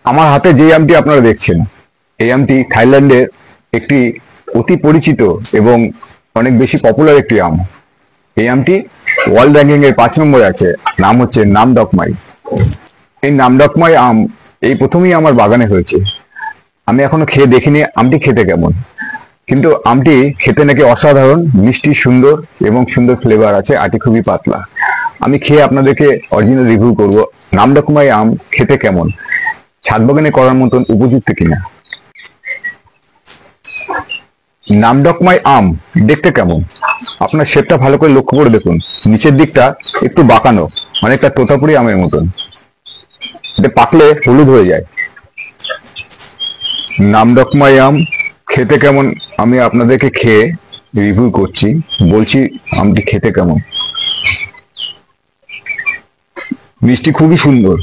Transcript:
আমার হাতে যে আমটি আপনারা দেখছেন, এই আমটি থাইল্যান্ডের একটি অতি পরিচিত এবং অনেক বেশি পপুলার একটি আম। এই আমটি ওয়ার্ল্ড র্যাঙ্কিং এর 5 নম্বরে আছে। নাম হচ্ছে নামডকমাই। এই নামডকমাই আম এই প্রথমেই আমার বাগানে হয়েছে। আমি এখনো খেয়ে দেখিনি আমটি খেতে কেমন, কিন্তু আমটি খেতে নাকি অসাধারণ মিষ্টি, সুন্দর এবং সুন্দর ফ্লেভার আছে, আটি খুবই পাতলা। আমি খেয়ে আপনাদেরকে অরিজিনাল রিভিউ করব নামডকমাই আম খেতে কেমন, ছাদ বাগানে করার মতন উপযুক্ত কিনা। নামডকমাই আম দেখতে কেমন, আপনার শেপটা ভালো করে লক্ষ্য করে দেখুন। নিচের দিকটা একটু বাঁকানো, অনেকটা তোতাপুরি আমের মতন। এটা পাকলে হলুদ হয়ে যায়। নামডকমাই আম খেতে কেমন আমি আপনাদেরকে খেয়ে রিভিউ করছি, বলছি আমটি খেতে কেমন। মিষ্টি খুবই সুন্দর।